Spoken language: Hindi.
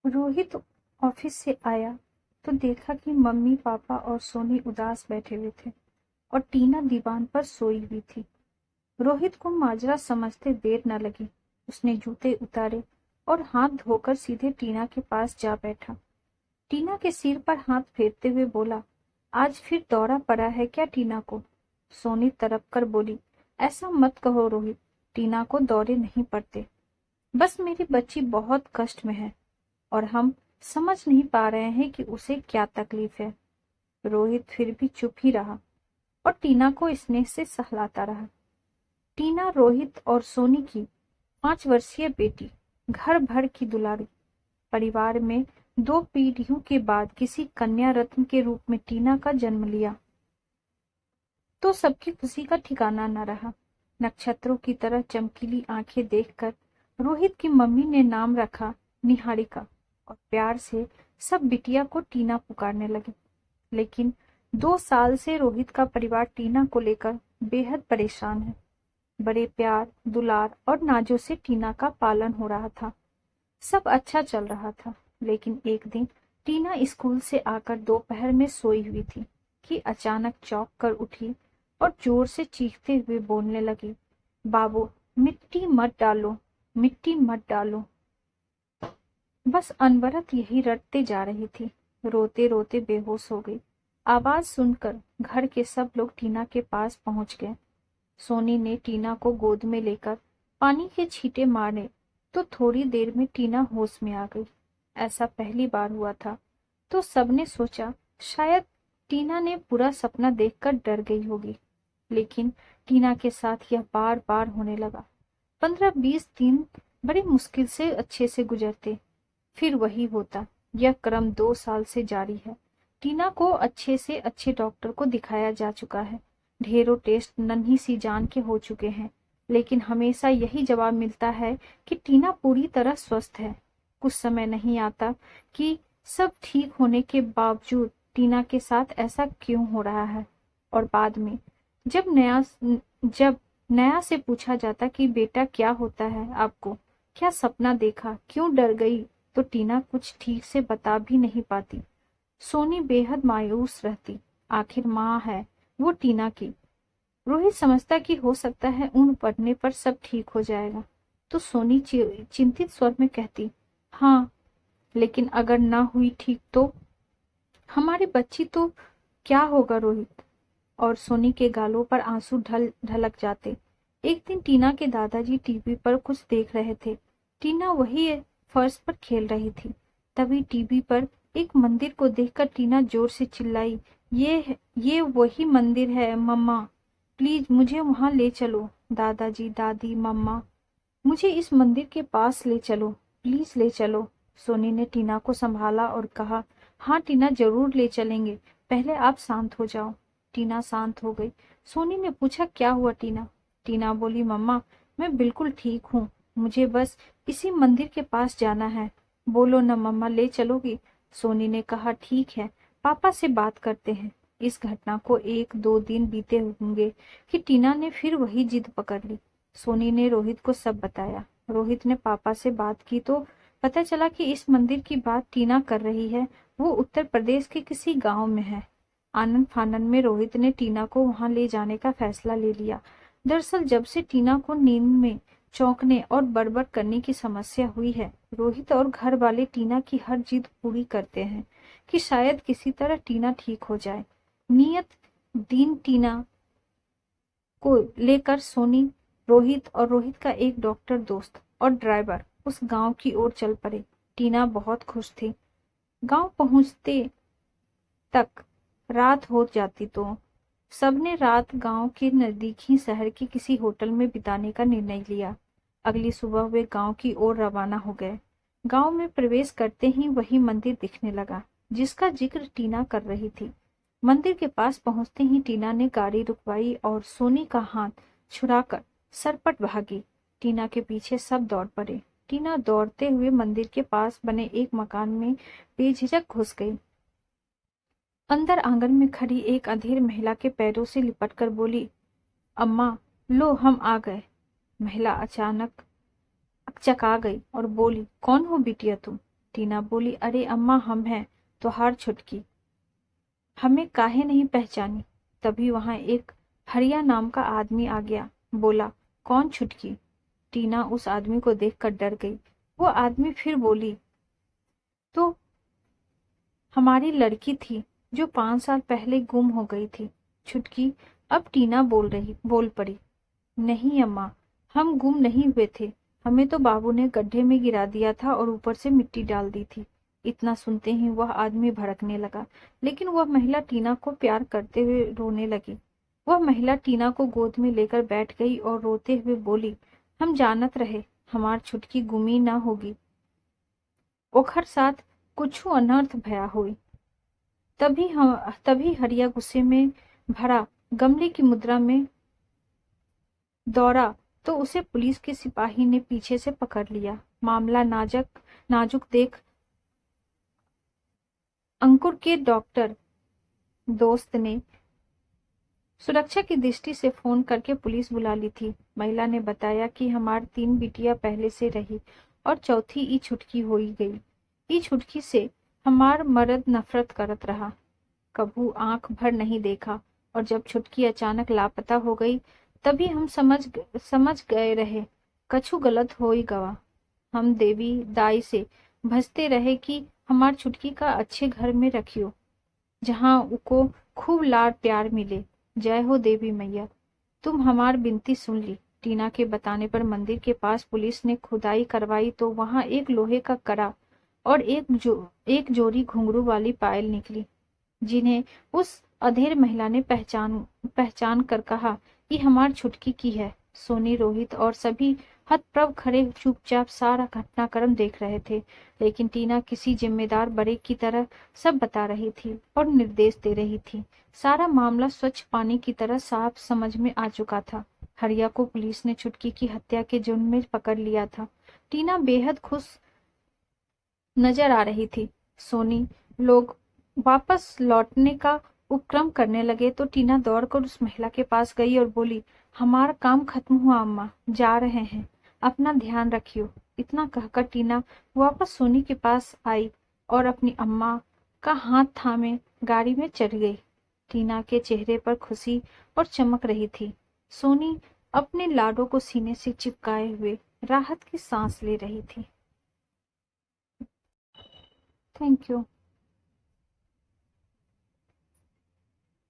रोहित ऑफिस से आया तो देखा कि मम्मी पापा और सोनी उदास बैठे हुए थे और टीना दीवान पर सोई हुई थी। रोहित को माजरा समझते देर न लगी। उसने जूते उतारे और हाथ धोकर सीधे टीना के पास जा बैठा। टीना के सिर पर हाथ फेरते हुए बोला, आज फिर दौरा पड़ा है क्या टीना को? सोनी तड़प कर बोली, ऐसा मत कहो रोहित, टीना को दौरे नहीं पड़ते। बस मेरी बच्ची बहुत कष्ट में है और हम समझ नहीं पा रहे हैं कि उसे क्या तकलीफ है। रोहित फिर भी चुप ही रहा और टीना को स्नेह से सहलाता रहा। टीना रोहित और सोनी की 5 वर्षीय बेटी, घर भर की दुलारी। परिवार में 2 पीढ़ियों के बाद किसी कन्या रत्न के रूप में टीना का जन्म लिया तो सबकी खुशी का ठिकाना न रहा। नक्षत्रों की तरह चमकीली आंखें देखकर रोहित की मम्मी ने नाम रखा निहारिका और प्यार से सब बिटिया को टीना पुकारने लगे। लेकिन 2 साल से रोहित का परिवार टीना को लेकर बेहद परेशान है। बड़े प्यार, दुलार और नाजों से टीना का पालन हो रहा था। सब अच्छा चल रहा था, लेकिन एक दिन टीना स्कूल से आकर दोपहर में सोई हुई थी कि अचानक चौंक कर उठी और जोर से चीखते हुए बोलने लगी, बाबू, मिट्टी मत डालो, मिट्टी मत डालो। बस अनवरत यही रटते जा रही थी। रोते रोते बेहोश हो गई। आवाज सुनकर घर के सब लोग टीना के पास पहुंच गए। सोनी ने टीना को गोद में लेकर पानी के छींटे मारे तो थोड़ी देर में टीना होश में आ गई। ऐसा पहली बार हुआ था तो सबने सोचा शायद टीना ने बुरा सपना देखकर डर गई होगी। लेकिन टीना के साथ यह बार बार होने लगा। 15-20 दिन बड़ी मुश्किल से अच्छे से गुजरते, फिर वही होता। यह क्रम 2 साल से जारी है। टीना को अच्छे से अच्छे डॉक्टर को दिखाया जा चुका है। ढेरों टेस्ट नन्ही सी जान के हो चुके हैं, लेकिन हमेशा यही जवाब मिलता है कि टीना पूरी तरह स्वस्थ है। कुछ समय नहीं आता कि सब ठीक होने के बावजूद टीना के साथ ऐसा क्यों हो रहा है। और बाद में जब नया से पूछा जाता कि बेटा क्या होता है आपको, क्या सपना देखा, क्यों डर गई, तो टीना कुछ ठीक से बता भी नहीं पाती। सोनी बेहद मायूस रहती। आखिर माँ है वो टीना की। रोहित समझता कि हो सकता है उन पढ़ने पर सब ठीक हो जाएगा, तो सोनी चिंतित स्वर में कहती, हाँ, लेकिन अगर ना हुई ठीक तो हमारी बच्ची तो क्या होगा रोहित? और सोनी के गालों पर आंसू ढलक जाते। एक दिन टीना के दादाजी टीवी पर कुछ देख रहे थे। टीना वही फर्श पर खेल रही थी। तभी टीवी पर एक मंदिर को देखकर टीना जोर से चिल्लाई, ये वही मंदिर है मम्मा, प्लीज मुझे वहां ले चलो। दादाजी, दादी, मम्मा, मुझे इस मंदिर के पास ले चलो, प्लीज ले चलो। सोनी ने टीना को संभाला और कहा, हाँ टीना, जरूर ले चलेंगे, पहले आप शांत हो जाओ। टीना शांत हो गई। सोनी ने पूछा, क्या हुआ टीना? टीना बोली, मम्मा, मैं बिल्कुल ठीक हूँ, मुझे बस इसी मंदिर के पास जाना है। बोलो न मम्मा, ले चलोगी? सोनी ने कहा, ठीक है, पापा से बात करते हैं। इस घटना को 1-2 दिन बीते होंगे कि टीना ने फिर वही जिद पकड़ ली। सोनी ने रोहित को सब बताया। रोहित ने पापा से बात की तो पता चला कि इस मंदिर की बात टीना कर रही है वो उत्तर प्रदेश के किसी गांव में है। आनन फानन में रोहित ने टीना को वहां ले जाने का फैसला ले लिया। दरअसल जब से टीना को नींद में चौंकने और बड़बड़ करने की समस्या हुई है, रोहित और घर वाले टीना की हर जिद पूरी करते हैं कि शायद किसी तरह टीना ठीक हो जाए। नियत दिन टीना को लेकर सोनी, रोहित और रोहित का एक डॉक्टर दोस्त और ड्राइवर उस गांव की ओर चल पड़े। टीना बहुत खुश थी। गांव पहुंचते तक रात हो जाती तो सबने रात गांव के नजदीक ही शहर के किसी होटल में बिताने का निर्णय लिया। अगली सुबह वे गांव की ओर रवाना हो गए। गांव में प्रवेश करते ही वही मंदिर दिखने लगा जिसका जिक्र टीना कर रही थी। मंदिर के पास पहुंचते ही टीना ने गाड़ी रुकवाई और सोनी का हाथ छुड़ाकर सरपट भागी। टीना के पीछे सब दौड़ पड़े। टीना दौड़ते हुए मंदिर के पास बने एक मकान में बेझिझक घुस गई। अंदर आंगन में खड़ी एक अधेड़ महिला के पैरों से लिपटकर बोली, अम्मा, लो हम आ गए। महिला अचानक अकचका गई और बोली, कौन हो बिटिया तुम? टीना बोली, अरे अम्मा, हम हैं तोहार छुटकी, हमें काहे नहीं पहचानी। तभी वहां एक हरिया नाम का आदमी आ गया। बोला, कौन छुटकी? टीना उस आदमी को देखकर डर गई। वो आदमी फिर बोली, तो हमारी लड़की थी जो 5 साल पहले गुम हो गई थी। छुटकी। अब टीना बोल पड़ी, नहीं अम्मा, हम गुम नहीं हुए थे। हमें तो बाबू ने गड्ढे में गिरा दिया था और ऊपर से मिट्टी डाल दी थी। इतना सुनते ही वह आदमी भड़कने लगा, लेकिन वह महिला टीना को प्यार करते हुए रोने लगी। वह महिला टीना को गोद में लेकर बैठ गई और रोते हुए बोली, हम जानत रहे हमार छुटकी गुमी ना होगी, ओखर साथ कुछू अनर्थ भया हुई। तभी हरिया गुस्से में भरा गमले की मुद्रा में दौड़ा तो उसे पुलिस के सिपाही ने पीछे से पकड़ लिया। मामला नाजुक देख अंकुर के डॉक्टर दोस्त ने सुरक्षा की दृष्टि से फोन करके पुलिस बुला ली थी। महिला ने बताया कि हमार 3 बिटिया पहले से रही और चौथी ई छुटकी होई गई। ई छुटकी से हमार मर्द नफरत करत रहा, कभू आंख भर नहीं देखा, और जब छुटकी अचानक लापता हो गई तभी हम समझ गए रहे कछु गलत हो ही गवा। हम देवी दाई से भजते रहे कि हमार छुटकी का अच्छे घर में रखियो, जहाँ उको खूब लाड प्यार मिले। जय हो देवी मैया, तुम हमार बिनती सुन ली। टीना के बताने पर मंदिर के पास पुलिस ने खुदाई करवाई तो वहां एक लोहे का कड़ा और एक जोड़ी घुंघरू वाली पायल निकली, जिन्हें उस अधेड़ महिला ने पहचान कर कहा कि हमार छुटकी की है। सोनी, रोहित और सभी हतप्रभ खड़े चुपचाप सारा घटनाक्रम देख रहे थे, लेकिन टीना किसी जिम्मेदार बड़े की तरह सब बता रही थी और निर्देश दे रही थी। सारा मामला स्वच्छ पानी की तरह साफ समझ में आ चुका था। हरिया को पुलिस ने छुटकी की हत्या के जुर्म में पकड़ लिया था। टीना बेहद खुश नजर आ रही थी। सोनी लोग वापस लौटने का उपक्रम करने लगे तो टीना दौड़कर उस महिला के पास गई और बोली, हमारा काम खत्म हुआ अम्मा, जा रहे हैं, अपना ध्यान रखियो। इतना कहकर टीना वापस सोनी के पास आई और अपनी अम्मा का हाथ थामे गाड़ी में चढ़ गई। टीना के चेहरे पर खुशी और चमक रही थी। सोनी अपने लाडों को सीने से चिपकाए हुए राहत की सांस ले रही थी। Thank you.